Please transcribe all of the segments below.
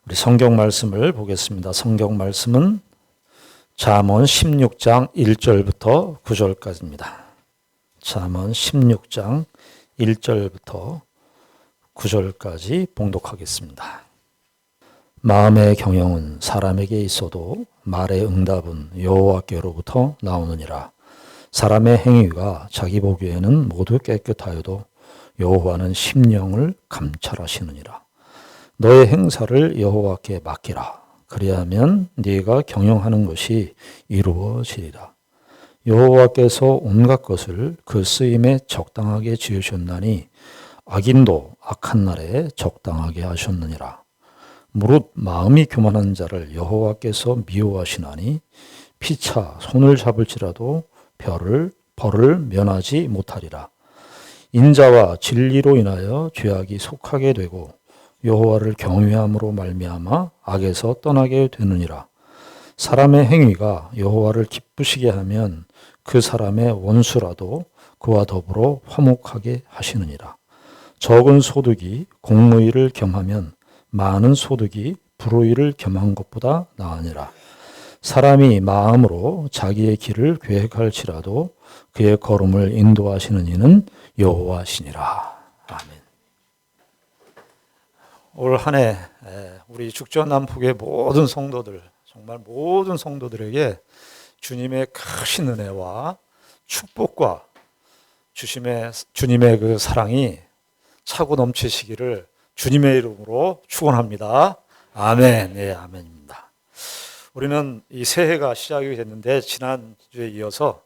우리 성경 말씀을 보겠습니다. 성경 말씀은 잠언 16장 1절부터 9절까지입니다. 잠언 16장 1절부터 9절까지 봉독하겠습니다. 마음의 경영은 사람에게 있어도 말의 응답은 여호와께로부터 나오느니라. 사람의 행위가 자기 보기에는 모두 깨끗하여도 여호와는 심령을 감찰하시느니라. 너의 행사를 여호와께 맡기라. 그리하면 네가 경영하는 것이 이루어지리라. 여호와께서 온갖 것을 그 쓰임에 적당하게 지으셨나니 악인도 악한 날에 적당하게 하셨느니라. 무릇 마음이 교만한 자를 여호와께서 미워하시나니 피차 손을 잡을지라도 벌을 면하지 못하리라. 인자와 진리로 인하여 죄악이 속하게 되고 여호와를 경외함으로 말미암아 악에서 떠나게 되느니라. 사람의 행위가 여호와를 기쁘시게 하면 그 사람의 원수라도 그와 더불어 화목하게 하시느니라. 적은 소득이 공무의를 겸하면 많은 소득이 불의를 겸한 것보다 나으니라. 사람이 마음으로 자기의 길을 계획할지라도 그의 걸음을 인도하시는 이는 여호와시니라. 아멘. 올 한 해 우리 죽전남북의 모든 성도들, 정말 모든 성도들에게 주님의 크신 은혜와 축복과 주님의 그 사랑이 차고 넘치시기를 주님의 이름으로 축원합니다. 아멘. 네, 아멘입니다. 우리는 이 새해가 시작이 됐는데 지난주에 이어서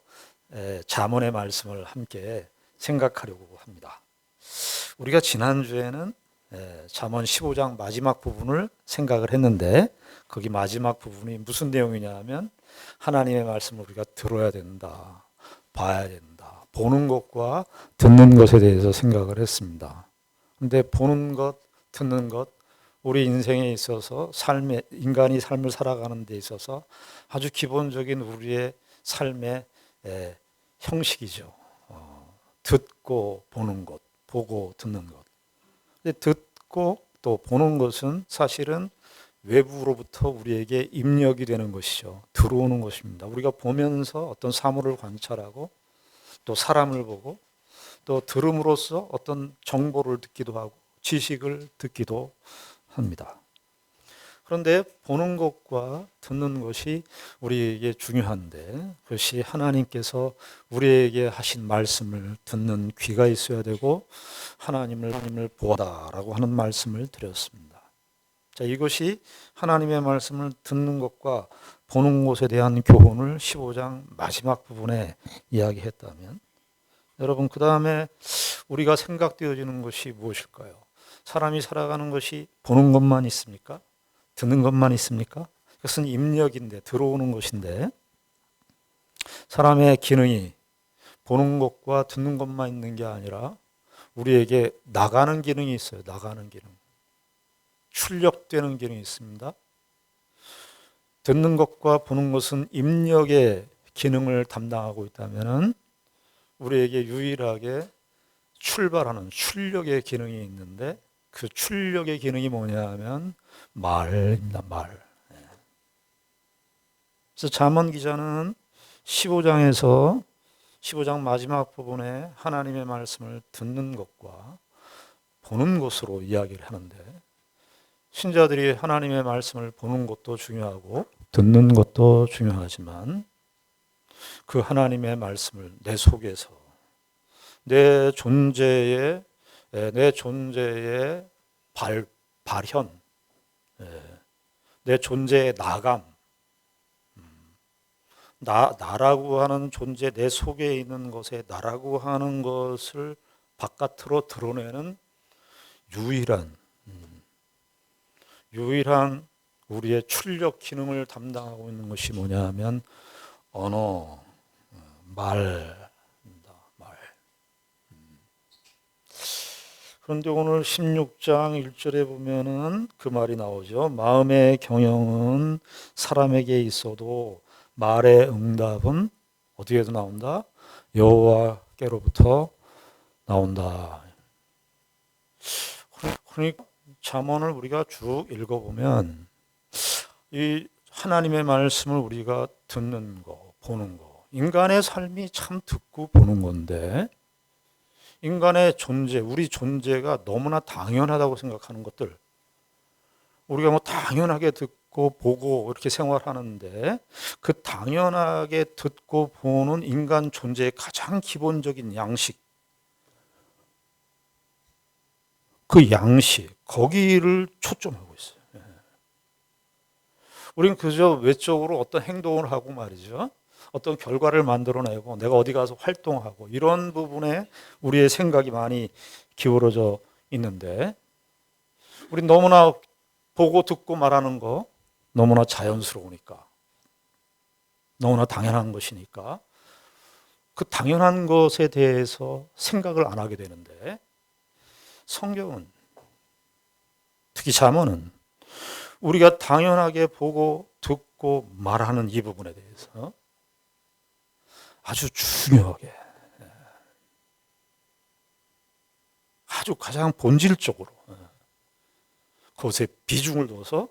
잠언의 말씀을 함께 생각하려고 합니다. 우리가 지난주에는 잠언 15장 마지막 부분을 생각을 했는데 거기 마지막 부분이 무슨 내용이냐 하면 하나님의 말씀을 우리가 들어야 된다, 봐야 된다, 보는 것과 듣는 것에 대해서 생각을 했습니다. 그런데 보는 것, 듣는 것, 우리 인생에 있어서 인간이 삶을 살아가는 데 있어서 아주 기본적인 우리의 삶의 형식이죠. 듣고 보는 것, 보고 듣는 것. 근데 듣고 또 보는 것은 사실은 외부로부터 우리에게 입력이 되는 것이죠. 들어오는 것입니다. 우리가 보면서 어떤 사물을 관찰하고 또 사람을 보고 또 들음으로써 어떤 정보를 듣기도 하고 지식을 듣기도 합니다. 그런데 보는 것과 듣는 것이 우리에게 중요한데 그것이 하나님께서 우리에게 하신 말씀을 듣는 귀가 있어야 되고 하나님을 보아다라고 하는 말씀을 드렸습니다. 자, 이것이 하나님의 말씀을 듣는 것과 보는 것에 대한 교훈을 15장 마지막 부분에 이야기했다면 여러분 그 다음에 우리가 생각되어지는 것이 무엇일까요? 사람이 살아가는 것이 보는 것만 있습니까? 듣는 것만 있습니까? 그것은 입력인데 들어오는 것인데 사람의 기능이 보는 것과 듣는 것만 있는 게 아니라 우리에게 나가는 기능이 있어요. 나가는 기능. 출력되는 기능이 있습니다. 듣는 것과 보는 것은 입력의 기능을 담당하고 있다면 우리에게 유일하게 출발하는 출력의 기능이 있는데 그 출력의 기능이 뭐냐 하면 말입니다. 말. 그래서 잠언 기자는 15장 마지막 부분에 하나님의 말씀을 듣는 것과 보는 것으로 이야기를 하는데 신자들이 하나님의 말씀을 보는 것도 중요하고 듣는 것도 중요하지만 그 하나님의 말씀을 내 속에서 내 존재의 발현, 내 존재의 나감, 나라고 하는 존재, 내 속에 있는 것에 나라고 하는 것을 바깥으로 드러내는 유일한 우리의 출력 기능을 담당하고 있는 것이 뭐냐 하면 언어, 말입니다. 말. 그런데 오늘 16장 1절에 보면은 그 말이 나오죠. 마음의 경영은 사람에게 있어도 말의 응답은 어디에서 나온다? 여호와께로부터 나온다. 그러니까 잠언을 우리가 쭉 읽어보면 이 하나님의 말씀을 우리가 듣는 거, 보는 거, 인간의 삶이 참 듣고 보는 건데 인간의 존재, 우리 존재가 너무나 당연하다고 생각하는 것들, 우리가 뭐 당연하게 듣고 보고 이렇게 생활하는데 그 당연하게 듣고 보는 인간 존재의 가장 기본적인 양식, 그 양식, 거기를 초점하고 있어요. 우리는 그저 외적으로 어떤 행동을 하고 말이죠. 어떤 결과를 만들어내고 내가 어디 가서 활동하고 이런 부분에 우리의 생각이 많이 기울어져 있는데 우리 너무나 보고 듣고 말하는 거 너무나 자연스러우니까 너무나 당연한 것이니까 그 당연한 것에 대해서 생각을 안 하게 되는데 성경은 특히 잠언은 우리가 당연하게 보고 듣고 말하는 이 부분에 대해서 아주 중요하게 아주 가장 본질적으로 그것에 비중을 둬서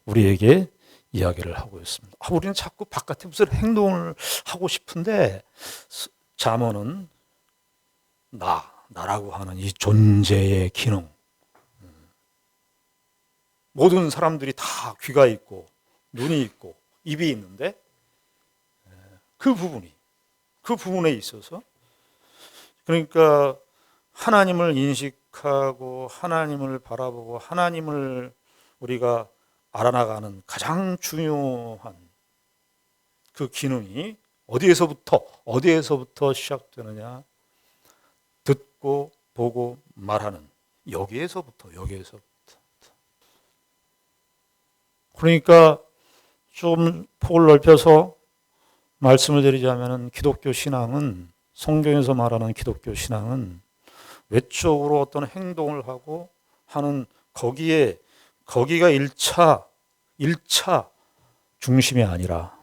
우리에게 이야기를 하고 있습니다. 우리는 자꾸 바깥에 무슨 행동을 하고 싶은데 잠언은 나라고 하는 이 존재의 기능, 모든 사람들이 다 귀가 있고 눈이 있고 입이 있는데 그 부분에 있어서 그러니까 하나님을 인식하고 하나님을 바라보고 하나님을 우리가 알아나가는 가장 중요한 그 기능이 어디에서부터 시작되느냐? 듣고 보고 말하는 여기에서부터. 그러니까 좀 폭을 넓혀서 말씀을 드리자면 기독교 신앙은, 성경에서 말하는 기독교 신앙은 외적으로 어떤 행동을 하고 하는 거기가 1차 중심이 아니라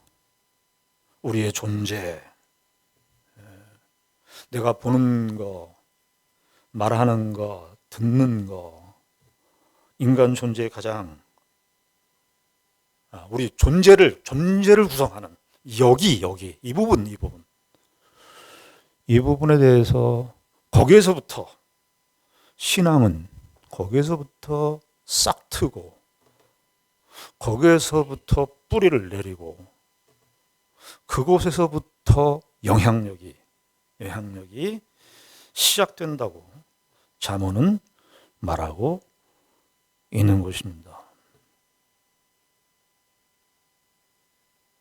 우리의 존재, 내가 보는 거, 말하는 거, 듣는 거, 인간 존재의 가장 우리 존재를 구성하는 이 부분에 대해서 거기에서부터 신앙은 거기에서부터 싹 트고 거기에서부터 뿌리를 내리고 그곳에서부터 영향력이 시작된다고 잠언은 말하고 있는 것입니다.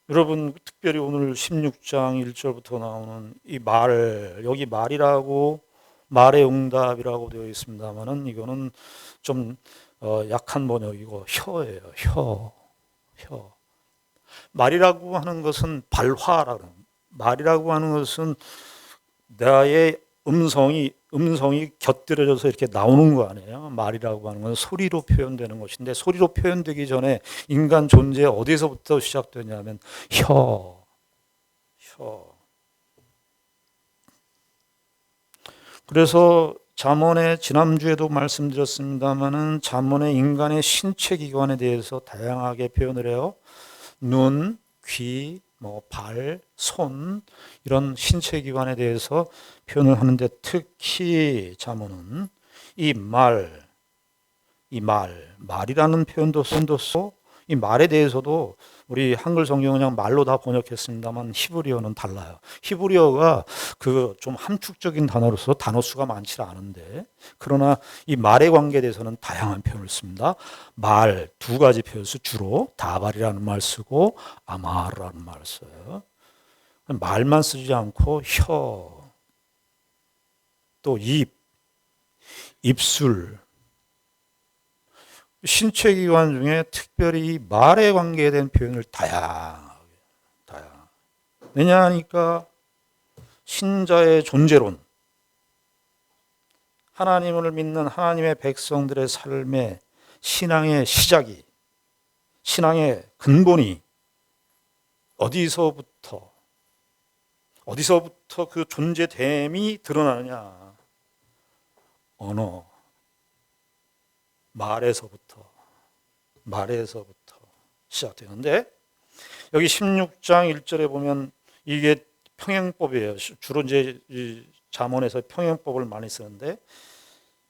여러분, 특별히 오늘 16장 1절부터 나오는 이 여기 말이라고, 말의 응답이라고 되어 있습니다만은 이거는 좀 약한 번역이고 혀예요. 혀. 말이라고 하는 것은 말이라고 하는 것은 나의 음성이 곁들여져서 이렇게 나오는 거 아니에요. 말이라고 하는 건 소리로 표현되는 것인데 소리로 표현되기 전에 인간 존재 어디서부터 시작되냐면 혀. 그래서 잠언에 지난주에도 말씀드렸습니다마는 잠언의 인간의 신체 기관에 대해서 다양하게 표현을 해요. 눈, 귀, 발, 손 이런 신체 기관에 대해서 표현을 하는데 특히 잠언은 말이라는 표현도 쓰고 이 말에 대해서도 우리 한글 성경은 그냥 말로 다 번역했습니다만 히브리어는 달라요. 히브리어가 그 좀 함축적인 단어로서 단어 수가 많지 않은데 그러나 이 말에 관계돼서는 다양한 표현을 씁니다. 말 두 가지 표현을 주로 다발이라는 말 쓰고 아마르라는 말을 써요. 말만 쓰지 않고 혀, 또 입술, 신체 기관 중에 특별히 말에 관계된 표현을 다양하게. 왜냐하니까 신자의 존재론, 하나님을 믿는 하나님의 백성들의 삶의 신앙의 시작이, 신앙의 근본이 어디서부터 그 존재됨이 드러나느냐? 언어. 말에서부터 시작되는데 여기 16장 1절에 보면 이게 평행법이에요. 주로 이제 이 잠언에서 평행법을 많이 쓰는데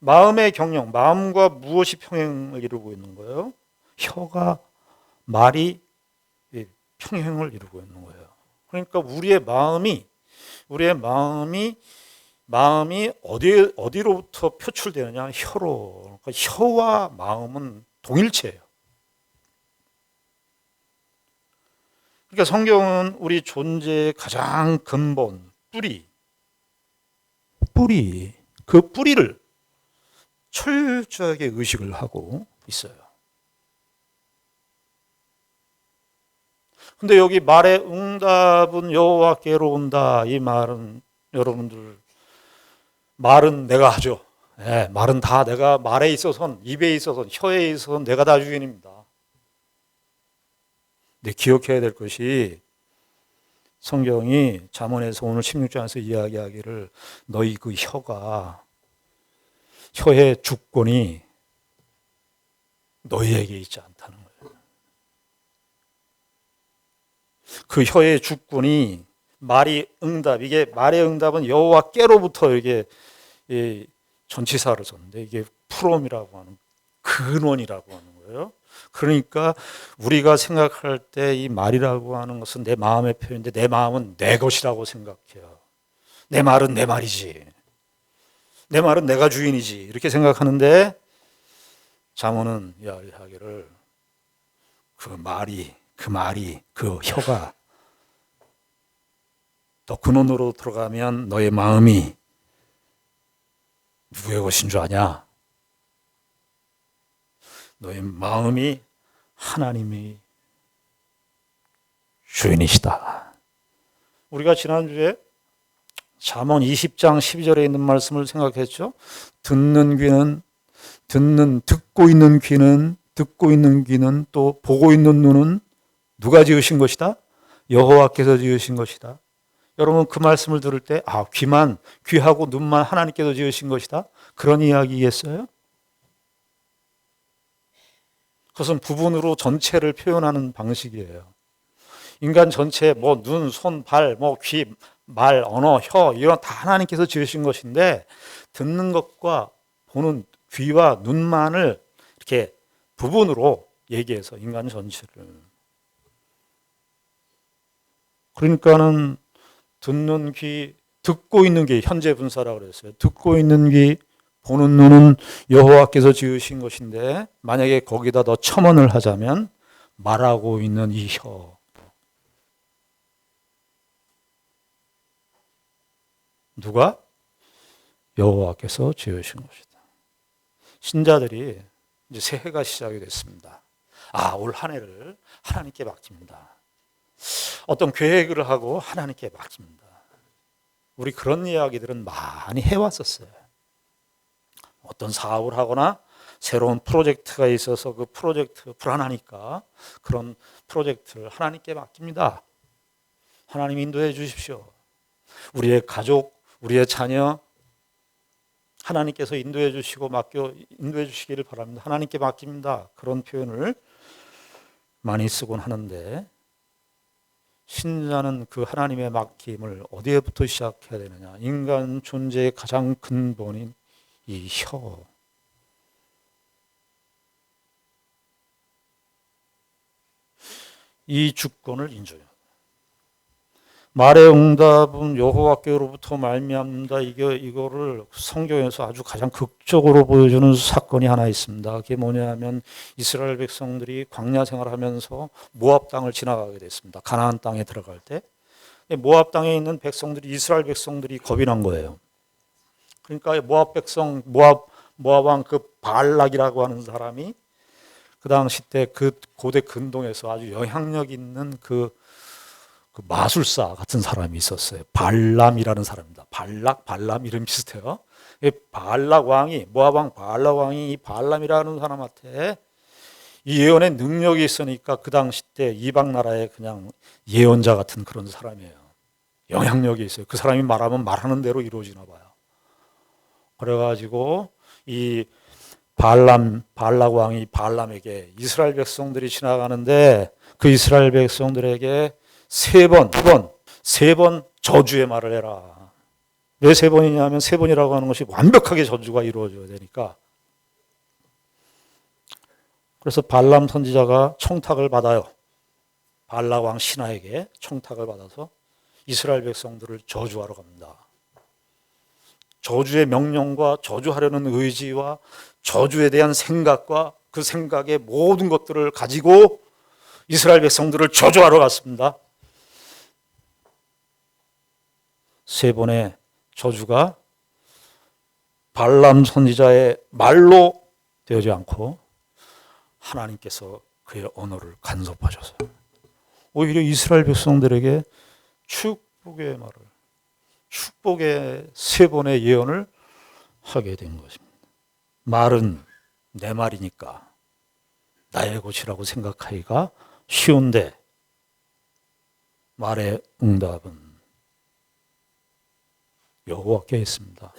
마음의 경영, 마음과 무엇이 평행을 이루고 있는 거예요? 혀가 말이 평행을 이루고 있는 거예요. 그러니까 우리의 마음이 어디로부터 표출되느냐? 혀로. 그러니까 혀와 마음은 동일체예요. 그러니까 성경은 우리 존재의 가장 근본, 그 뿌리를 철저하게 의식을 하고 있어요. 근데 여기 말의 응답은 여호와께로 온다. 이 말은 여러분들 말은 내가 하죠. 네, 말은 다 내가 말에 있어서는 입에 있어서는 혀에 있어서는 내가 다 주인입니다. 근데 기억해야 될 것이 성경이 잠언에서 오늘 16장에서 이야기하기를 너희 그 혀의 주권이 너희에게 있지 않다는 거예요. 그 혀의 주권이 이게 말의 응답은 여호와께로부터 이게 전치사를 썼는데 이게 프롬이라고 하는 근원이라고 하는 거예요. 그러니까 우리가 생각할 때 이 말이라고 하는 것은 내 마음의 표현인데 내 마음은 내 것이라고 생각해요. 내 말은 내 말이지. 내 말은 내가 주인이지. 이렇게 생각하는데 잠언은 이야기하기를 그 혀가 더 근원으로 들어가면 너의 마음이 누구의 것인 줄 아냐? 너의 마음이 하나님의 주인이시다. 우리가 지난주에 잠언 20장 12절에 있는 말씀을 생각했죠. 듣고 있는 귀는 또 보고 있는 눈은 누가 지으신 것이다? 여호와께서 지으신 것이다. 여러분 그 말씀을 들을 때 귀하고 눈만 하나님께서 지으신 것이다. 그런 이야기겠어요? 그것은 부분으로 전체를 표현하는 방식이에요. 인간 전체 눈, 손, 발, 귀, 말, 언어, 혀 이런 다 하나님께서 지으신 것인데 듣는 것과 보는 귀와 눈만을 이렇게 부분으로 얘기해서 인간 전체를. 그러니까는 듣는 귀, 듣고 있는 귀, 현재 분사라고 그랬어요. 듣고 있는 귀, 보는 눈은 여호와께서 지으신 것인데 만약에 거기다 더 첨언을 하자면 말하고 있는 이 혀. 누가? 여호와께서 지으신 것이다. 신자들이 이제 새해가 시작이 됐습니다. 올 한 해를 하나님께 맡깁니다. 어떤 계획을 하고 하나님께 맡깁니다. 우리 그런 이야기들은 많이 해왔었어요. 어떤 사업을 하거나 새로운 프로젝트가 있어서 그 프로젝트 불안하니까 그런 프로젝트를 하나님께 맡깁니다. 하나님 인도해 주십시오. 우리의 가족, 우리의 자녀 하나님께서 인도해 주시기를 바랍니다. 하나님께 맡깁니다. 그런 표현을 많이 쓰곤 하는데 신자는 그 하나님의 맡김을 어디에부터 시작해야 되느냐? 인간 존재의 가장 근본인 이 혀. 이 주권을 인정해요. 말의 응답은 여호와께로부터 말미암는다. 이거를 성경에서 아주 가장 극적으로 보여주는 사건이 하나 있습니다. 그게 뭐냐면 이스라엘 백성들이 광야 생활하면서 모압 땅을 지나가게 됐습니다. 가나안 땅에 들어갈 때 모압 땅에 있는 백성들이 이스라엘 백성들이 겁이 난 거예요. 그러니까 모압 왕 그 발락이라고 하는 사람이 그 당시 때 그 고대 근동에서 아주 영향력 있는 그 마술사 같은 사람이 있었어요. 발람이라는 사람입니다. 발람 이름 비슷해요. 모압 왕 발락 왕이 이 발람이라는 사람한테 이 예언의 능력이 있으니까 그 당시 때 이방 나라의 그냥 예언자 같은 그런 사람이에요. 영향력이 있어요. 그 사람이 말하면 말하는 대로 이루어지나 봐요. 그래가지고 이 발락 왕이 발람에게 이스라엘 백성들이 지나가는데 그 이스라엘 백성들에게 세 번 저주의 말을 해라. 왜 세 번이냐면 세 번이라고 하는 것이 완벽하게 저주가 이루어져야 되니까. 그래서 발람 선지자가 청탁을 받아요. 발락 왕 신하에게 청탁을 받아서 이스라엘 백성들을 저주하러 갑니다. 저주의 명령과 저주하려는 의지와 저주에 대한 생각과 그 생각의 모든 것들을 가지고 이스라엘 백성들을 저주하러 갔습니다. 세 번의 저주가 발람 선지자의 말로 되지 않고 하나님께서 그의 언어를 간섭하셔서 오히려 이스라엘 백성들에게 축복의 말을, 축복의 세 번의 예언을 하게 된 것입니다. 말은 내 말이니까 나의 것이라고 생각하기가 쉬운데 말의 응답은 여호와께 있습니다.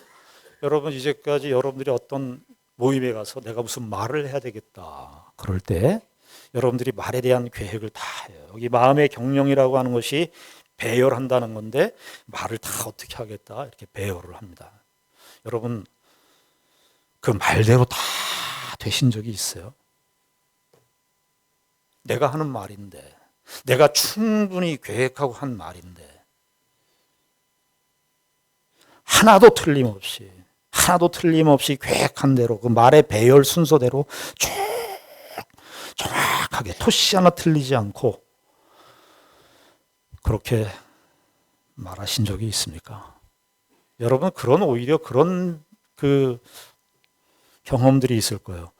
여러분, 이제까지 여러분들이 어떤 모임에 가서 내가 무슨 말을 해야 되겠다 그럴 때 여러분들이 말에 대한 계획을 다 해요. 여기 마음의 경영이라고 하는 것이 배열한다는 건데 말을 다 어떻게 하겠다 이렇게 배열을 합니다. 여러분, 그 말대로 다 되신 적이 있어요? 내가 하는 말인데, 내가 충분히 계획하고 한 말인데 하나도 틀림없이 계획한 대로 그 말의 배열 순서대로 쭉 정확하게 토시 하나 틀리지 않고 그렇게 말하신 적이 있습니까? 여러분, 오히려 그런 그 경험들이 있을 거예요.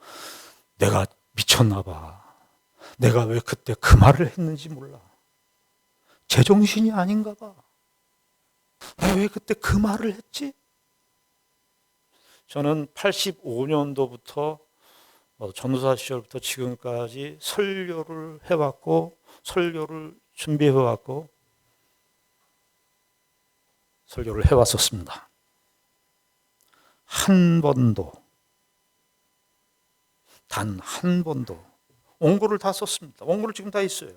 내가 미쳤나 봐. 내가 왜 그때 그 말을 했는지 몰라. 제정신이 아닌가 봐. 내가 왜 그때 그 말을 했지? 저는 85년도부터 전도사 시절부터 지금까지 설교를 해왔고 설교를 준비해왔고 설교를 해왔었습니다. 단 한 번도 원고를 다 썼습니다. 원고를 지금 다 있어요.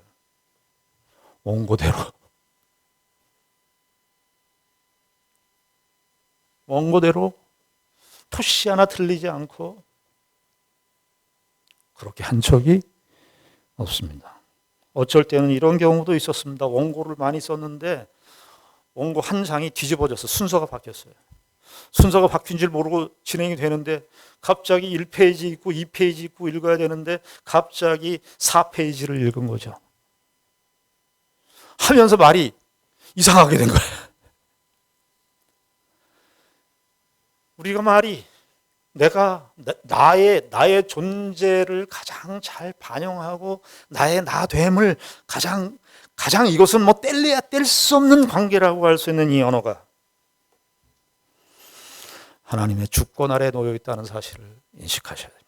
원고대로 토시 하나 틀리지 않고 그렇게 한 적이 없습니다. 어쩔 때는 이런 경우도 있었습니다. 원고를 많이 썼는데 원고 한 장이 뒤집어져서 순서가 바뀌었어요. 순서가 바뀐 줄 모르고 진행이 되는데 갑자기 1페이지 읽고 2페이지 읽고 읽어야 되는데 갑자기 4페이지를 읽은 거죠. 하면서 말이 이상하게 된 거예요. 우리가 말이 내가 나의 존재를 가장 잘 반영하고 나의 나됨을 가장 이것은 뭐 뗄래야 뗄 수 없는 관계라고 할 수 있는 이 언어가 하나님의 주권 아래 놓여 있다는 사실을 인식하셔야 됩니다.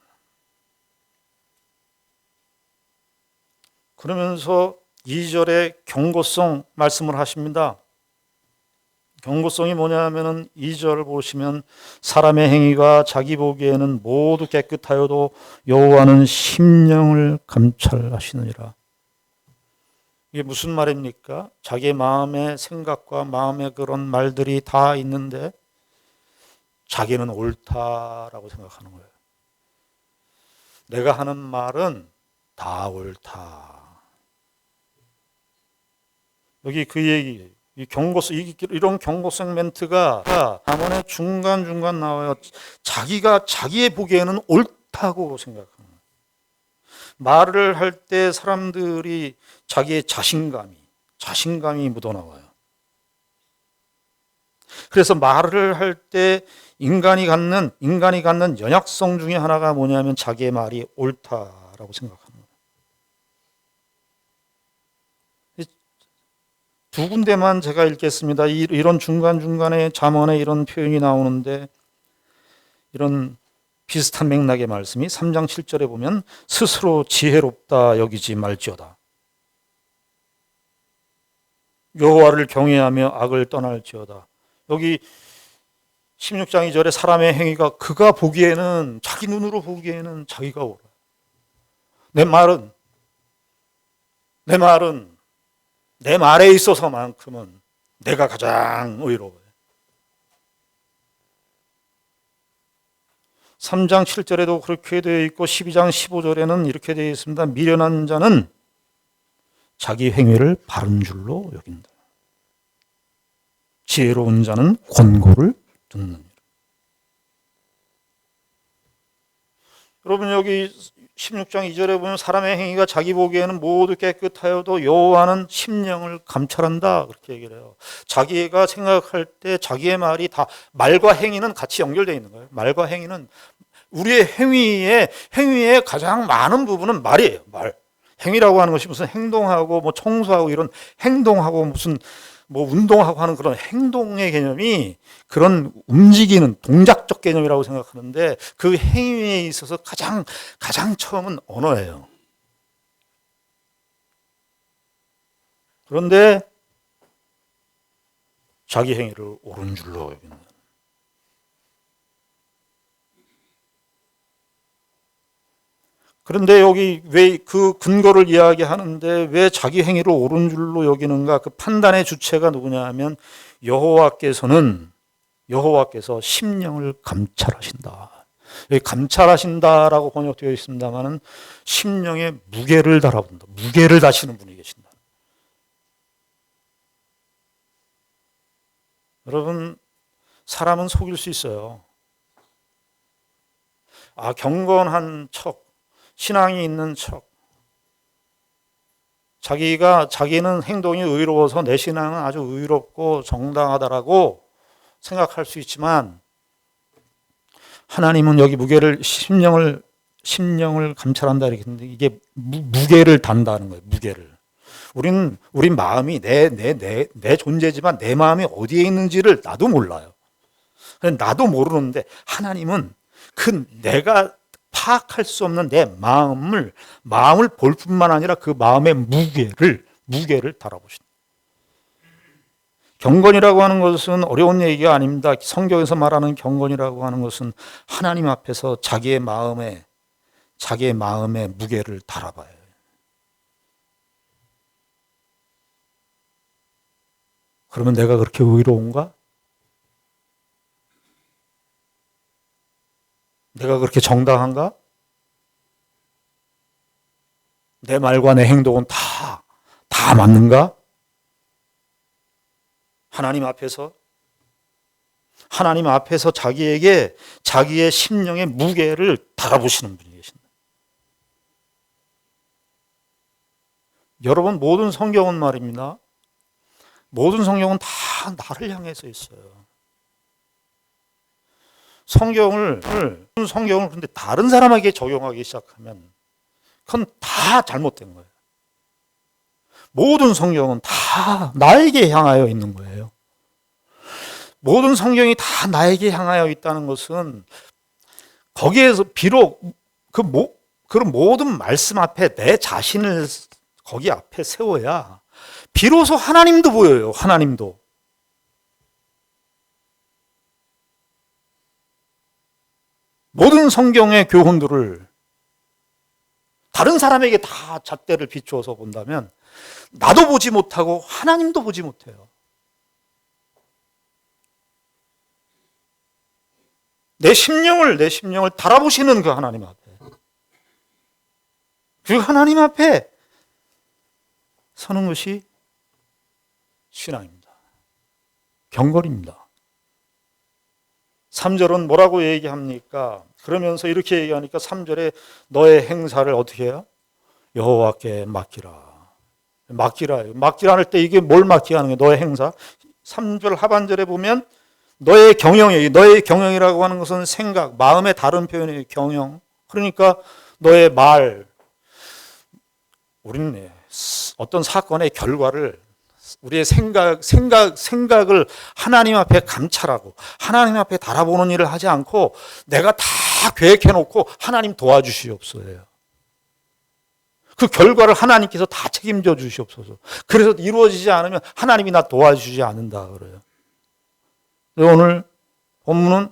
그러면서 2절에 경고성 말씀을 하십니다. 경고성이 뭐냐 하면은 2절을 보시면 사람의 행위가 자기 보기에는 모두 깨끗하여도 여호와는 심령을 감찰하시느니라. 이게 무슨 말입니까? 자기 마음의 생각과 마음의 그런 말들이 다 있는데 자기는 옳다라고 생각하는 거예요. 내가 하는 말은 다 옳다. 여기 그 얘기, 이런 경고성 멘트가 잠언의 중간중간 나와요. 자기가 자기의 보기에는 옳다고 생각하는 거예요. 말을 할 때 사람들이 자기의 자신감이 묻어나와요. 그래서 말을 할 때 인간이 갖는 연약성 중에 하나가 뭐냐면 자기의 말이 옳다라고 생각하는 거예요. 두 군데만 제가 읽겠습니다. 이런 중간중간에 잠언에 이런 표현이 나오는데 이런 비슷한 맥락의 말씀이 3장 7절에 보면 스스로 지혜롭다 여기지 말지어다. 여호와를 경외하며 악을 떠날지어다. 여기 16장 2절에 사람의 행위가 그가 보기에는, 자기 눈으로 보기에는 자기가 옳아요. 내 말에 있어서만큼은 내가 가장 의로워요. 3장 7절에도 그렇게 되어 있고 12장 15절에는 이렇게 되어 있습니다. 미련한 자는 자기 행위를 바른 줄로 여긴다. 지혜로운 자는 권고를 듣느니라. 여러분, 여기 16장 2절에 보면 사람의 행위가 자기 보기에는 모두 깨끗하여도 여호와는 심령을 감찰한다, 그렇게 얘기를 해요. 자기가 생각할 때 자기의 말이 다, 말과 행위는 같이 연결되어 있는 거예요. 말과 행위는, 우리의 행위의 가장 많은 부분은 말이에요. 말. 행위라고 하는 것이 무슨 행동하고 뭐 청소하고 이런 행동하고 무슨 뭐 운동하고 하는 그런 행동의 개념이 그런 움직이는 동작적 개념이라고 생각하는데, 그 행위에 있어서 가장 처음은 언어예요. 그런데 자기 행위를 옳은 줄로 여기는, 그런데 여기 왜 그 근거를 이야기하는데 왜 자기 행위를 옳은 줄로 여기는가? 그 판단의 주체가 누구냐 하면 여호와께서 심령을 감찰하신다. 여기 감찰하신다라고 번역되어 있습니다만은 심령에 무게를 달아본다. 무게를 다시는 분이 계신다. 여러분, 사람은 속일 수 있어요. 경건한 척, 신앙이 있는 척, 자기는 행동이 의로워서 내 신앙은 아주 의롭고 정당하다라고 생각할 수 있지만, 하나님은 여기 심령을 감찰한다 이렇게 했는데, 이게 무게를 단다는 거예요. 무게를. 우린 마음이 내 존재지만 내 마음이 어디에 있는지를 나도 몰라요. 나도 모르는데 하나님은 내가 파악할 수 없는 내 마음을 볼 뿐만 아니라 그 마음의 무게를 달아보신다. 경건이라고 하는 것은 어려운 얘기가 아닙니다. 성경에서 말하는 경건이라고 하는 것은 하나님 앞에서 자기의 마음의 무게를 달아봐야 해요. 그러면 내가 그렇게 의로운가? 내가 그렇게 정당한가? 내 말과 내 행동은 다 맞는가? 하나님 앞에서 자기에게 자기의 심령의 무게를 달아보시는 분이 계신다. 여러분, 모든 성경은 말입니다. 모든 성경은 다 나를 향해서 있어요. 성경을 근데 다른 사람에게 적용하기 시작하면 그건 다 잘못된 거예요. 모든 성경은 다 나에게 향하여 있는 거예요. 모든 성경이 다 나에게 향하여 있다는 것은 거기에서 비록 그런 모든 말씀 앞에 내 자신을 거기 앞에 세워야 비로소 하나님도 보여요. 하나님도. 모든 성경의 교훈들을 다른 사람에게 다 잣대를 비추어서 본다면 나도 보지 못하고 하나님도 보지 못해요. 내 심령을 달아보시는 그 하나님 앞에, 그 하나님 앞에 서는 것이 신앙입니다. 경건입니다. 3절은 뭐라고 얘기합니까? 그러면서 이렇게 얘기하니까 3절에 너의 행사를 어떻게 해요? 여호와께 맡기라. 맡기라 할 때 이게 뭘 맡기라 하는 거예요? 너의 행사. 3절 하반절에 보면 너의 경영이라고 하는 것은 생각, 마음의 다른 표현이에요. 경영. 그러니까 너의 말. 우리는 어떤 사건의 결과를 우리의 생각을 하나님 앞에 감찰하고 하나님 앞에 달아보는 일을 하지 않고 내가 다 계획해놓고 하나님 도와주시옵소서요. 그 결과를 하나님께서 다 책임져 주시옵소서. 그래서 이루어지지 않으면 하나님이 나 도와주지 않는다 그래요. 본문은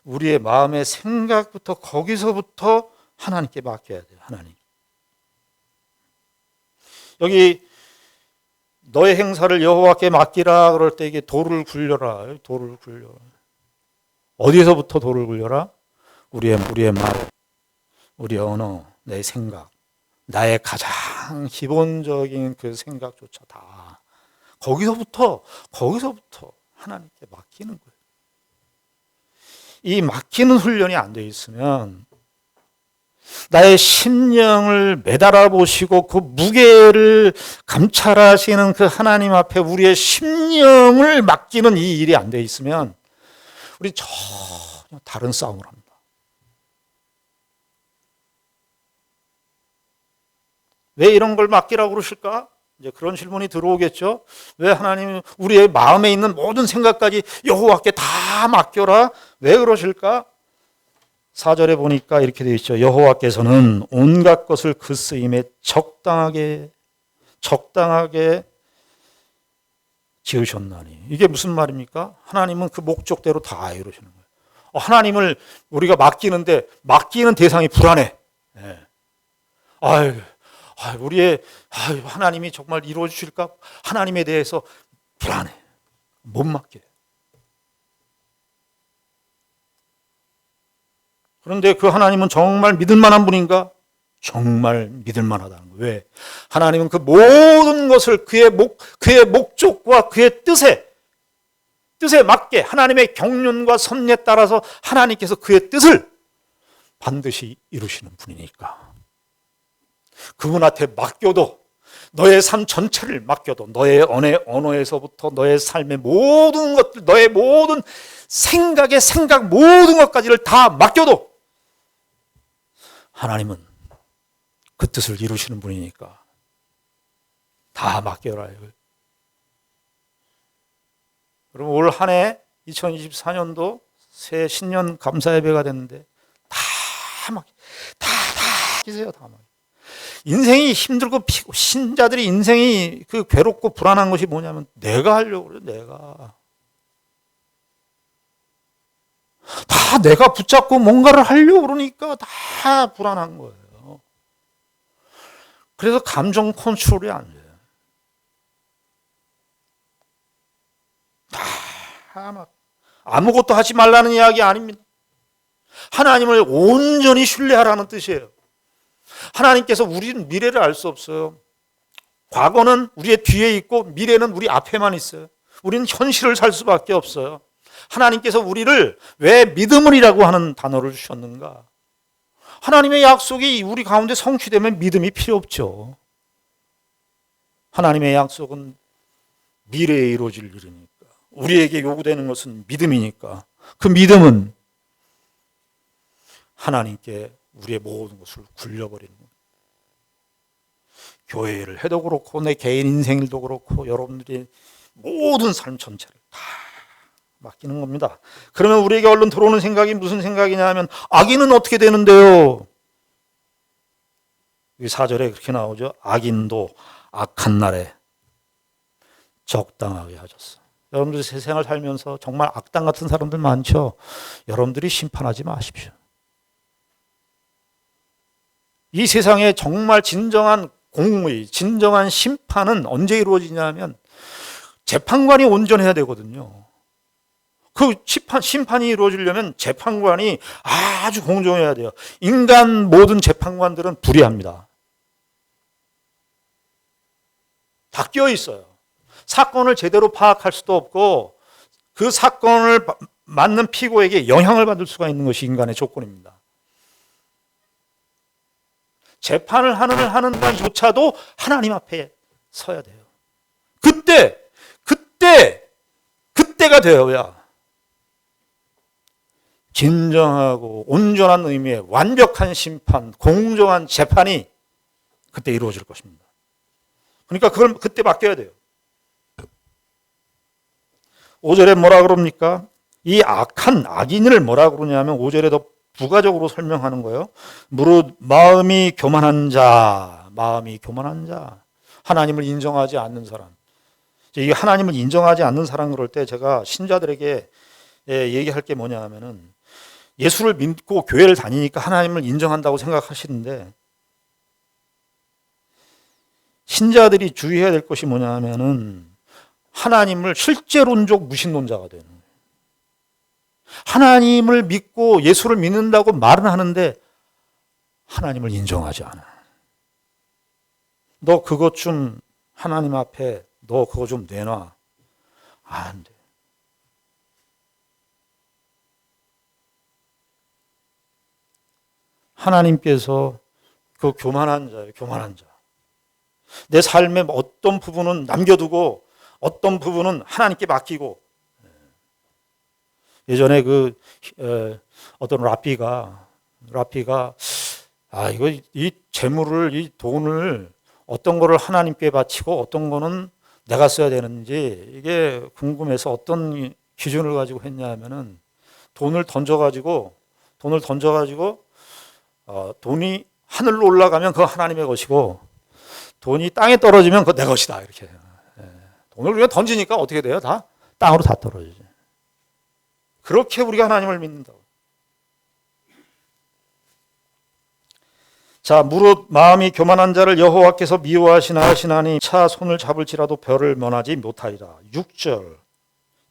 우리의 마음의 생각부터 거기서부터 하나님께 맡겨야 돼요. 하나님. 여기 너의 행사를 여호와께 맡기라 그럴 때 이게 돌을 굴려라. 돌을 굴려. 어디서부터 돌을 굴려라? 우리의 말, 우리의 언어, 내 생각, 나의 가장 기본적인 그 생각조차 다 거기서부터 하나님께 맡기는 거예요. 이 맡기는 훈련이 안 돼 있으면 나의 심령을 매달아 보시고 그 무게를 감찰하시는 그 하나님 앞에 우리의 심령을 맡기는 이 일이 안 돼 있으면 우리 전혀 다른 싸움을 합니다. 왜 이런 걸 맡기라고 그러실까? 이제 그런 질문이 들어오겠죠. 왜 하나님 우리의 마음에 있는 모든 생각까지 여호와께 다 맡겨라? 왜 그러실까? 4절에 보니까 이렇게 되어 있죠. 여호와께서는 온갖 것을 그 쓰임에 적당하게 지으셨나니. 이게 무슨 말입니까? 하나님은 그 목적대로 다 이루시는 거예요. 하나님을 우리가 맡기는데 맡기는 대상이 불안해. 네. 우리의 하나님이 정말 이루어 주실까? 하나님에 대해서 불안해. 못 맡겨. 그런데 그 하나님은 정말 믿을 만한 분인가? 정말 믿을 만하다는 거예요. 왜? 하나님은 그 모든 것을 그의 목적과 그의 뜻에 맞게 하나님의 경륜과 섭리에 따라서 하나님께서 그의 뜻을 반드시 이루시는 분이니까. 그분한테 맡겨도 너의 삶 전체를 맡겨도 너의 언어에서부터 너의 삶의 모든 것들, 너의 모든 생각 모든 것까지를 다 맡겨도 하나님은 그 뜻을 이루시는 분이니까 다 맡겨라. 그럼 올 한 해 2024년도 새 신년 감사 예배가 됐는데 다 맡기세요. 다 맡겨. 인생이 힘들고 신자들이 인생이 그 괴롭고 불안한 것이 뭐냐면 내가 하려고 그래요. 다 내가 붙잡고 뭔가를 하려고 그러니까 다 불안한 거예요. 그래서 감정 컨트롤이 안 돼요. 다 아무것도 하지 말라는 이야기 아닙니다. 하나님을 온전히 신뢰하라는 뜻이에요. 하나님께서 우리는 미래를 알 수 없어요. 과거는 우리의 뒤에 있고 미래는 우리 앞에만 있어요. 우리는 현실을 살 수밖에 없어요. 하나님께서 우리를 왜 믿음을이라고 하는 단어를 주셨는가? 하나님의 약속이 우리 가운데 성취되면 믿음이 필요 없죠. 하나님의 약속은 미래에 이루어질 일이니까. 우리에게 요구되는 것은 믿음이니까. 그 믿음은 하나님께 우리의 모든 것을 굴려버리는 거예요. 교회 일을 해도 그렇고 내 개인 인생일도 그렇고 여러분들이 모든 삶 전체를 다 맡기는 겁니다. 그러면 우리에게 얼른 들어오는 생각이 무슨 생각이냐 하면 악인은 어떻게 되는데요? 이 4절에 그렇게 나오죠. 악인도 악한 날에 적당하게 하셨어. 여러분들 세상을 살면서 정말 악당 같은 사람들 많죠. 여러분들이 심판하지 마십시오. 이 세상에 정말 진정한 공의, 진정한 심판은 언제 이루어지냐면 재판관이 온전해야 되거든요. 그 심판이 이루어지려면 재판관이 아주 공정해야 돼요. 인간 모든 재판관들은 불의합니다. 다 끼어 있어요. 사건을 제대로 파악할 수도 없고 그 사건을 맞는 피고에게 영향을 받을 수가 있는 것이 인간의 조건입니다. 재판을 하는 것조차도 하나님 앞에 서야 돼요. 그때가 되어야 진정하고 온전한 의미의 완벽한 심판, 공정한 재판이 그때 이루어질 것입니다. 그러니까 그걸 그때 맡겨야 돼요. 5절에 뭐라 그럽니까? 이 악한 악인을 뭐라 그러냐면 5절에 더 부가적으로 설명하는 거예요. 무릇 마음이 교만한 자, 하나님을 인정하지 않는 사람. 이 하나님을 인정하지 않는 사람 그럴 때 제가 신자들에게 얘기할 게 뭐냐 하면은 예수를 믿고 교회를 다니니까 하나님을 인정한다고 생각하시는데 신자들이 주의해야 될 것이 뭐냐 하면은 하나님을 실제론적 무신론자가 되는 거예요. 하나님을 믿고 예수를 믿는다고 말은 하는데 하나님을 인정하지 않아. 너 그것 좀 하나님 앞에 너 그거 좀 내놔. 안 돼. 하나님께서 그 교만한 자예요. 교만한 자. 내 삶의 어떤 부분은 남겨두고 어떤 부분은 하나님께 맡기고. 예전에 어떤 라피가 이거 이 재물을 이 돈을 어떤 거를 하나님께 바치고 어떤 거는 내가 써야 되는지 이게 궁금해서 어떤 기준을 가지고 했냐 하면은 돈을 던져가지고 돈이 하늘로 올라가면 그거 하나님의 것이고 돈이 땅에 떨어지면 그거 내 것이다 이렇게. 돈을 우리가 던지니까 어떻게 돼요? 다 땅으로 다 떨어지죠. 그렇게 우리가 하나님을 믿는다고. 자, 무릇 마음이 교만한 자를 여호와께서 미워하시나니 차 손을 잡을지라도 별을 면하지 못하리라. 6절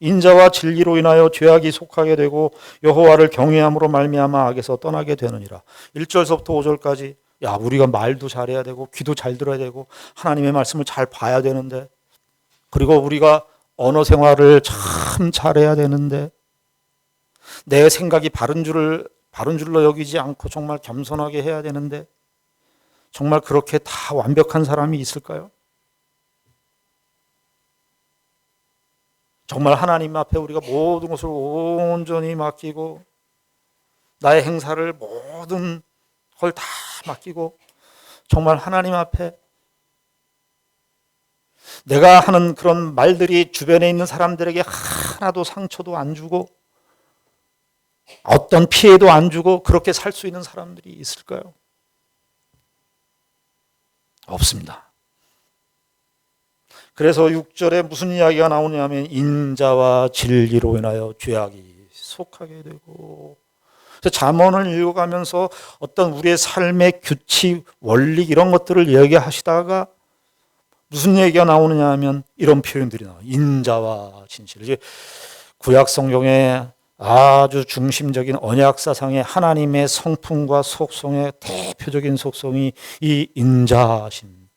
인자와 진리로 인하여 죄악이 속하게 되고 여호와를 경외함으로 말미암아 악에서 떠나게 되느니라. 1절서부터 5절까지 야, 우리가 말도 잘해야 되고 귀도 잘 들어야 되고 하나님의 말씀을 잘 봐야 되는데 그리고 우리가 언어 생활을 참 잘해야 되는데 내 생각이 바른 줄로 여기지 않고 정말 겸손하게 해야 되는데 정말 그렇게 다 완벽한 사람이 있을까요? 정말 하나님 앞에 우리가 모든 것을 온전히 맡기고 나의 행사를 모든 걸 다 맡기고 정말 하나님 앞에 내가 하는 그런 말들이 주변에 있는 사람들에게 하나도 상처도 안 주고 어떤 피해도 안 주고 그렇게 살 수 있는 사람들이 있을까요? 없습니다. 그래서 6절에 무슨 이야기가 나오냐면 인자와 진리로 인하여 죄악이 속하게 되고 잠언을 읽어가면서 어떤 우리의 삶의 규칙, 원리 이런 것들을 얘기하시다가 무슨 얘기가 나오느냐 하면 이런 표현들이 나와요. 인자와 진실. 이제 구약 성경에 아주 중심적인 언약 사상의 하나님의 성품과 속성의 대표적인 속성이 이 인자하심.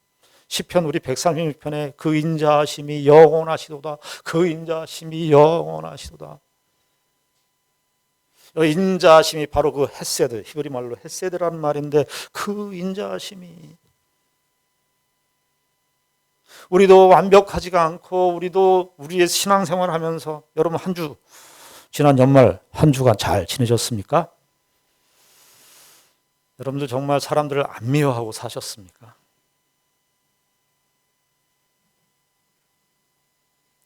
시편 우리 136편에 그 인자하심이 영원하시도다. 그 인자하심이 영원하시도다. 인자하심이 바로 그 헤세드, 히브리 말로 헤세드라는 말인데 그 인자하심이 우리도 완벽하지가 않고 우리도 우리의 신앙생활을 하면서 여러분 지난 연말 한 주간 잘 지내셨습니까? 여러분들 정말 사람들을 안 미워하고 사셨습니까?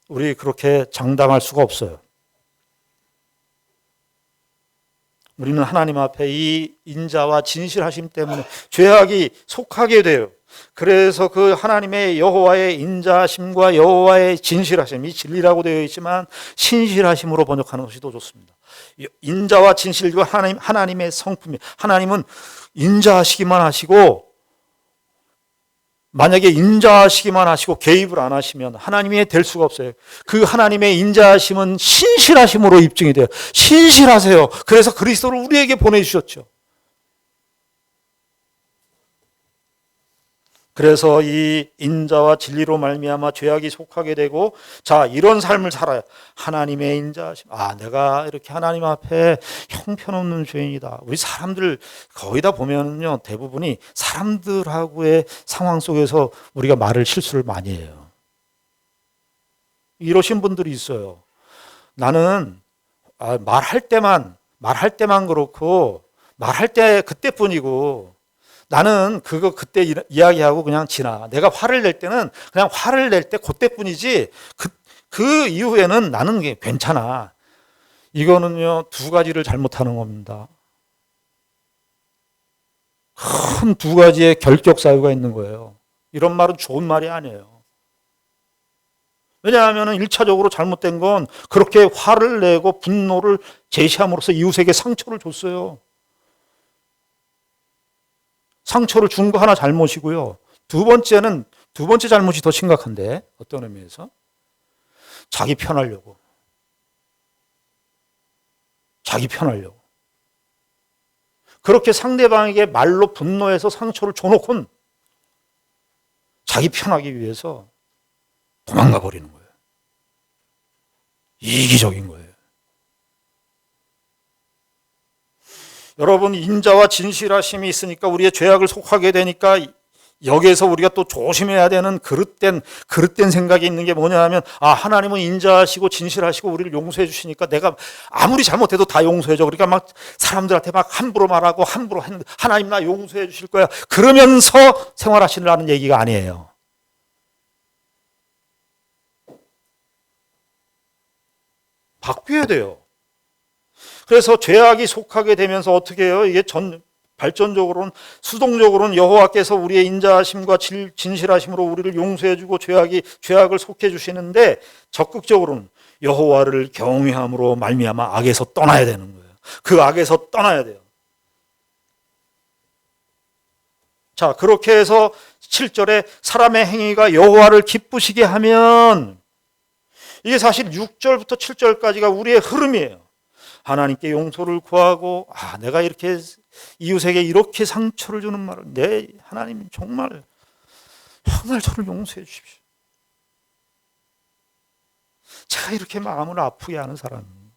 우리 그렇게 장담할 수가 없어요. 우리는 하나님 앞에 이 인자와 진실하심 때문에 죄악이 속하게 돼요. 그래서 그 하나님의 여호와의 인자하심과 여호와의 진실하심, 이 진리라고 되어 있지만 신실하심으로 번역하는 것이 더 좋습니다. 인자와 진실과 하나님의 성품이 하나님은 인자하시기만 하시고 만약에 인자하시기만 하시고 개입을 안 하시면 하나님이 될 수가 없어요. 그 하나님의 인자하심은 신실하심으로 입증이 돼요. 신실하세요. 그래서 그리스도를 우리에게 보내주셨죠. 그래서 이 인자와 진리로 말미암아 죄악이 속하게 되고 자 이런 삶을 살아요. 하나님의 인자하심. 내가 이렇게 하나님 앞에 형편없는 죄인이다. 우리 사람들 거의 다 보면요 대부분이 사람들하고의 상황 속에서 우리가 말을 실수를 많이 해요. 이러신 분들이 있어요. 나는 말할 때만 그렇고 말할 때 그때뿐이고 나는 그때 이야기하고 그냥 지나. 내가 화를 낼 때는 그냥 화를 낼 때 그때뿐이지 그 이후에는 나는 괜찮아. 이거는요 2가지를 잘못하는 겁니다. 큰 2가지의 결격 사유가 있는 거예요. 이런 말은 좋은 말이 아니에요. 왜냐하면 1차적으로 잘못된 건 그렇게 화를 내고 분노를 제시함으로써 이웃에게 상처를 줬어요. 상처를 준 거 하나 잘못이고요. 두 번째 잘못이 더 심각한데, 어떤 의미에서? 자기 편하려고. 그렇게 상대방에게 말로 분노해서 상처를 줘놓고는 자기 편하기 위해서 도망가 버리는 거예요. 이기적인 거예요. 여러분, 인자와 진실하심이 있으니까 우리의 죄악을 속하게 되니까 여기에서 우리가 또 조심해야 되는 그릇된 생각이 있는 게 뭐냐 하면, 하나님은 인자하시고 진실하시고 우리를 용서해 주시니까 내가 아무리 잘못해도 다 용서해 줘. 그러니까 막 사람들한테 막 함부로 말하고 함부로 했는데 하나님 나 용서해 주실 거야. 그러면서 생활하시라는 얘기가 아니에요. 바뀌어야 돼요. 그래서 죄악이 속하게 되면서 어떻게 해요? 이게 발전적으로는, 수동적으로는 여호와께서 우리의 인자하심과 진실하심으로 우리를 용서해주고 죄악을 속해 주시는데, 적극적으로는 여호와를 경외함으로 말미암아 악에서 떠나야 되는 거예요. 그 악에서 떠나야 돼요. 자, 그렇게 해서 7절에 사람의 행위가 여호와를 기쁘시게 하면, 이게 사실 6절부터 7절까지가 우리의 흐름이에요. 하나님께 용서를 구하고, 내가 이렇게 이웃에게 이렇게 상처를 주는 말을, 하나님 정말 저를 용서해 주십시오. 제가 이렇게 마음을 아프게 하는 사람입니다.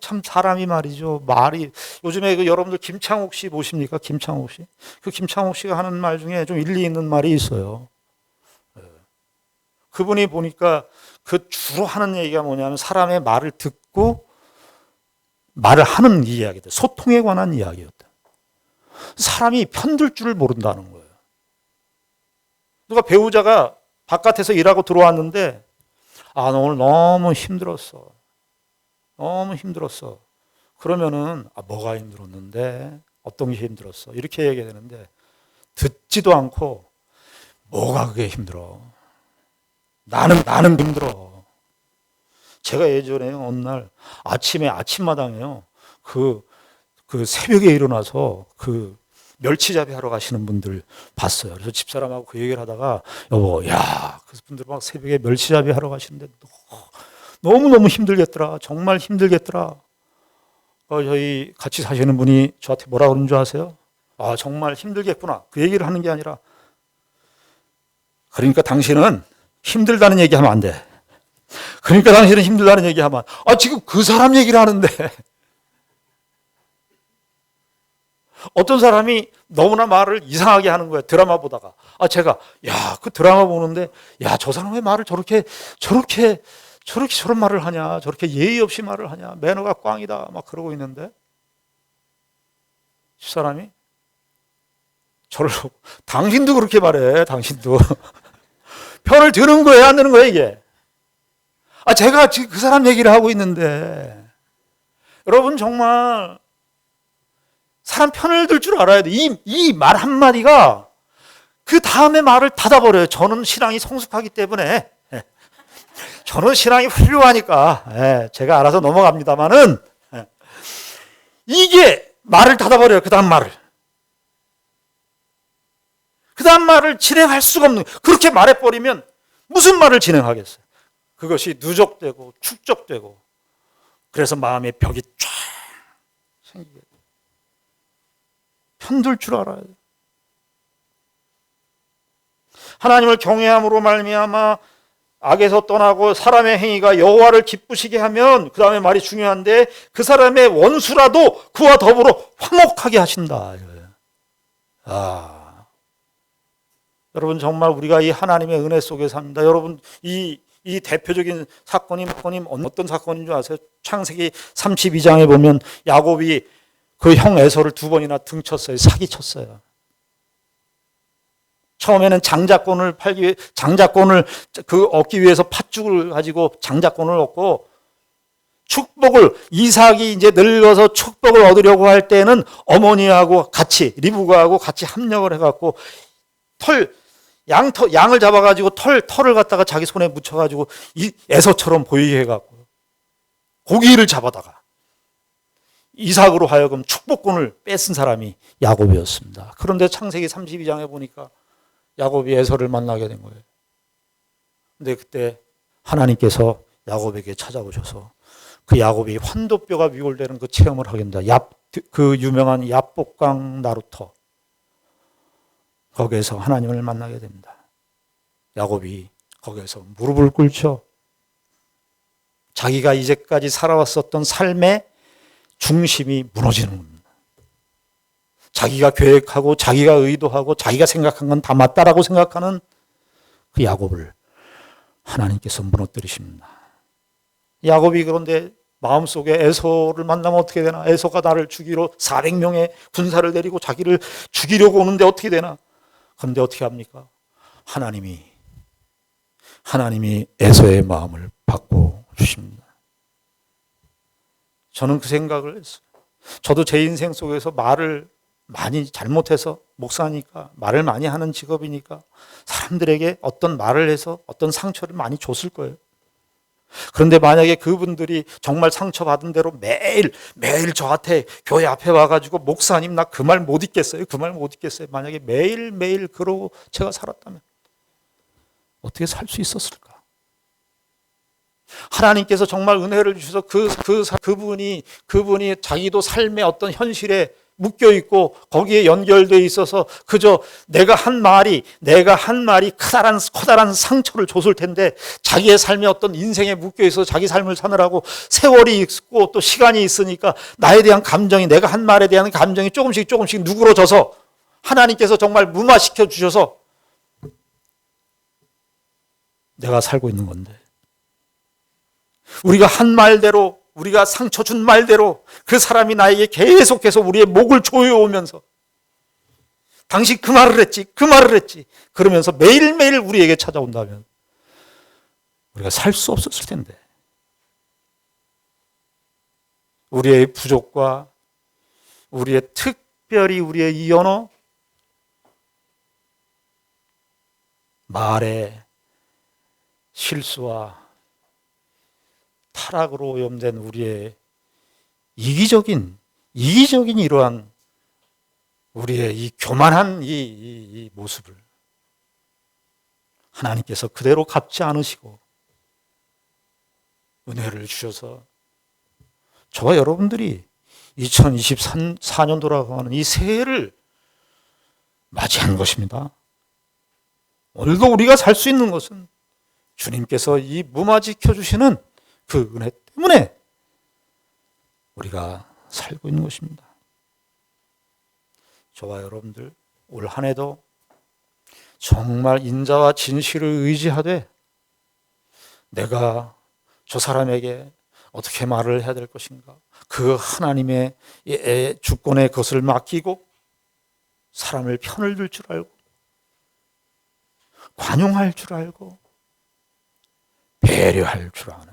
참 사람이 말이죠. 요즘에 여러분들 김창옥 씨 보십니까? 김창옥 씨. 그 김창옥 씨가 하는 말 중에 좀 일리 있는 말이 있어요. 그분이 보니까 그 주로 하는 얘기가 뭐냐면, 사람의 말을 듣고 말을 하는 이야기들, 소통에 관한 이야기였다. 사람이 편들 줄을 모른다는 거예요. 누가 배우자가 바깥에서 일하고 들어왔는데, 나 오늘 너무 힘들었어. 그러면은, 뭐가 힘들었는데? 어떤 게 힘들었어? 이렇게 얘기해야 되는데, 듣지도 않고, 뭐가 그게 힘들어? 나는 힘들어. 제가 예전에 어느 날 아침마당에요. 그 새벽에 일어나서 그 멸치잡이 하러 가시는 분들 봤어요. 그래서 집사람하고 그 얘기를 하다가, 여보, 그 분들 막 새벽에 멸치잡이 하러 가시는데 너무너무 힘들겠더라. 정말 힘들겠더라. 저희 같이 사시는 분이 저한테 뭐라 그러는 줄 아세요? 정말 힘들겠구나. 그 얘기를 하는 게 아니라, 그러니까 당신은 힘들다는 얘기하면 안 돼. 그러니까 당신은 힘들다는 얘기하면, 지금 그 사람 얘기를 하는데. 어떤 사람이 너무나 말을 이상하게 하는 거예요. 드라마 보다가. 제가, 그 드라마 보는데, 저 사람 왜 말을 저렇게 저런 말을 하냐. 저렇게 예의 없이 말을 하냐. 매너가 꽝이다. 막 그러고 있는데, 집사람이 저를, 당신도 그렇게 말해. 당신도. 편을 드는 거예요, 안 드는 거예요, 이게? 제가 지금 그 사람 얘기를 하고 있는데, 여러분 정말 사람 편을 들 줄 알아야 돼. 이 말 한마디가 그 다음에 말을 닫아버려요. 저는 신앙이 성숙하기 때문에, 저는 신앙이 훌륭하니까, 제가 알아서 넘어갑니다만은, 이게 말을 닫아버려요, 그 다음 말을. 그 다음 말을 진행할 수가 없는, 그렇게 말해버리면 무슨 말을 진행하겠어요? 그것이 누적되고 축적되고, 그래서 마음의 벽이 쫙 생기게 돼요. 편들 줄 알아야 돼요. 하나님을 경외함으로 말미암아 악에서 떠나고 사람의 행위가 여호와를 기쁘시게 하면, 그 다음에 말이 중요한데, 그 사람의 원수라도 그와 더불어 화목하게 하신다. 여러분 정말 우리가 이 하나님의 은혜 속에 삽니다. 여러분 이 대표적인 사건이 어떤 사건인 줄 아세요? 창세기 32장에 보면 야곱이 그 형 에서를 2번이나 등쳤어요. 사기쳤어요. 처음에는 장자권을 얻기 위해서 팥죽을 가지고 장자권을 얻고, 축복을, 이삭이 이제 늙어서 축복을 얻으려고 할 때는 어머니하고 같이, 리브가하고 같이 합력을 해갖고 양을 잡아가지고 털을 갖다가 자기 손에 묻혀가지고 에서처럼 보이게 해갖고 고기를 잡아다가 이삭으로 하여금 축복권을 뺏은 사람이 야곱이었습니다. 그런데 창세기 32장에 보니까 야곱이 에서를 만나게 된 거예요. 근데 그때 하나님께서 야곱에게 찾아오셔서 그 야곱이 환도뼈가 위골되는 그 체험을 하게 됩니다. 그 유명한 야복강 나루터, 거기에서 하나님을 만나게 됩니다. 야곱이 거기에서 무릎을 꿇죠. 자기가 이제까지 살아왔었던 삶의 중심이 무너지는 겁니다. 자기가 계획하고 자기가 의도하고 자기가 생각한 건 다 맞다라고 생각하는 그 야곱을 하나님께서 무너뜨리십니다. 야곱이 그런데 마음속에 에서를 만나면 어떻게 되나? 에서가 나를 죽이러 400명의 군사를 데리고 자기를 죽이려고 오는데 어떻게 되나? 그런데 어떻게 합니까? 하나님이 에서의 마음을 바꿔주십니다. 저는 그 생각을 했어요. 저도 제 인생 속에서 말을 많이 잘못해서, 목사니까 말을 많이 하는 직업이니까 사람들에게 어떤 말을 해서 어떤 상처를 많이 줬을 거예요. 그런데 만약에 그분들이 정말 상처받은 대로 매일 저한테 교회 앞에 와가지고 목사님 나 그 말 못 잊겠어요. 그 말 못 잊겠어요. 만약에 매일 그러고 제가 살았다면 어떻게 살 수 있었을까? 하나님께서 정말 은혜를 주셔서 그분이 자기도 삶의 어떤 현실에 묶여 있고 거기에 연결되어 있어서 그저 내가 한 말이 커다란 상처를 줬을 텐데 자기의 삶의 어떤 인생에 묶여 있어서 자기 삶을 사느라고 세월이 있고 또 시간이 있으니까 나에 대한 감정이, 내가 한 말에 대한 감정이 조금씩 누그러져서 하나님께서 정말 무마시켜 주셔서 내가 살고 있는 건데, 우리가 한 말대로, 우리가 상처 준 말대로 그 사람이 나에게 계속해서 우리의 목을 조여오면서 당신 그 말을 했지 그러면서 매일매일 우리에게 찾아온다면 우리가 살 수 없었을 텐데, 우리의 부족과 특별히 우리의 이 언어, 말의 실수와 타락으로 오염된 우리의 이기적인 이러한 우리의 이 교만한 이 모습을 하나님께서 그대로 갚지 않으시고 은혜를 주셔서 저와 여러분들이 2024년 돌아가는 이 새해를 맞이한 것입니다. 오늘도 우리가 살 수 있는 것은 주님께서 이 무마지켜 주시는 그 은혜 때문에 우리가 살고 있는 것입니다. 저와 여러분들 올 한 해도 정말 인자와 진실을 의지하되 내가 저 사람에게 어떻게 말을 해야 될 것인가, 그 하나님의 주권의 것을 맡기고 사람을 편을 들 줄 알고 관용할 줄 알고 배려할 줄 아는,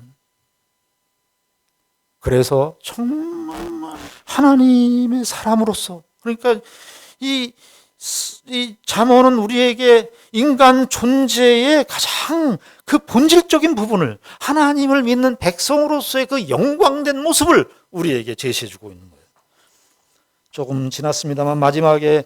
그래서 정말 하나님의 사람으로서, 그러니까 이 잠언은 우리에게 인간 존재의 가장 그 본질적인 부분을, 하나님을 믿는 백성으로서의 그 영광된 모습을 우리에게 제시해주고 있는 거예요. 조금 지났습니다만 마지막에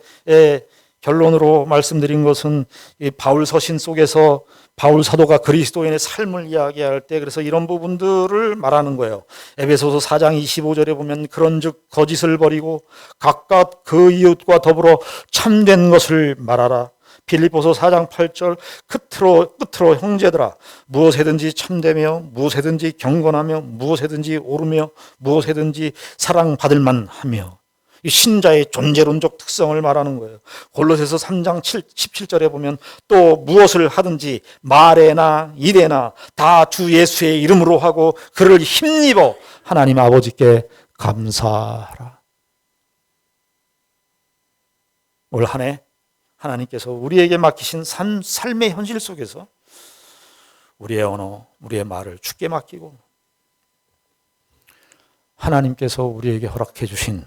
결론으로 말씀드린 것은 이 바울 서신 속에서 바울 사도가 그리스도인의 삶을 이야기할 때 그래서 이런 부분들을 말하는 거예요. 에베소서 4장 25절에 보면 그런즉 거짓을 버리고 각각 그 이웃과 더불어 참된 것을 말하라. 빌립보서 4장 8절 끝으로 형제들아 무엇에든지 참되며 무엇에든지 경건하며 무엇에든지 오르며 무엇에든지 사랑받을 만하며, 이 신자의 존재론적 특성을 말하는 거예요. 골로새서 3장 17절에 보면 또 무엇을 하든지 말에나 일에나 다 주 예수의 이름으로 하고 그를 힘입어 하나님 아버지께 감사하라. 올 한 해 하나님께서 우리에게 맡기신 삶의 현실 속에서 우리의 언어, 우리의 말을 주께 맡기고 하나님께서 우리에게 허락해 주신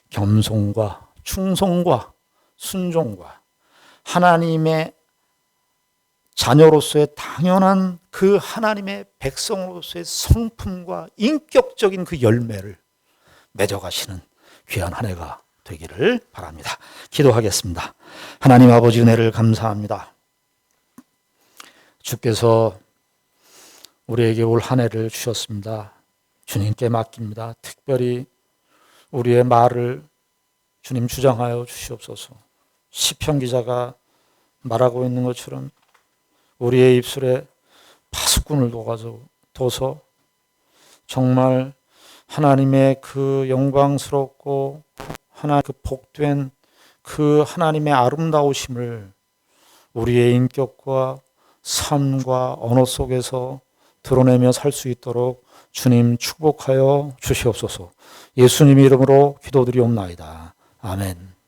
겸손과 충성과 순종과 하나님의 자녀로서의 당연한 그 하나님의 백성으로서의 성품과 인격적인 그 열매를 맺어가시는 귀한 한 해가 되기를 바랍니다. 기도하겠습니다. 하나님 아버지 은혜를 감사합니다. 주께서 우리에게 올 한 해를 주셨습니다. 주님께 맡깁니다. 특별히 우리의 말을 주님 주장하여 주시옵소서. 시편 기자가 말하고 있는 것처럼 우리의 입술에 파수꾼을 둬서 정말 하나님의 그 영광스럽고 하나님 그 복된 그 하나님의 아름다우심을 우리의 인격과 삶과 언어 속에서 드러내며 살 수 있도록 주님 축복하여 주시옵소서. 예수님 이름으로 기도드리옵나이다. 아멘.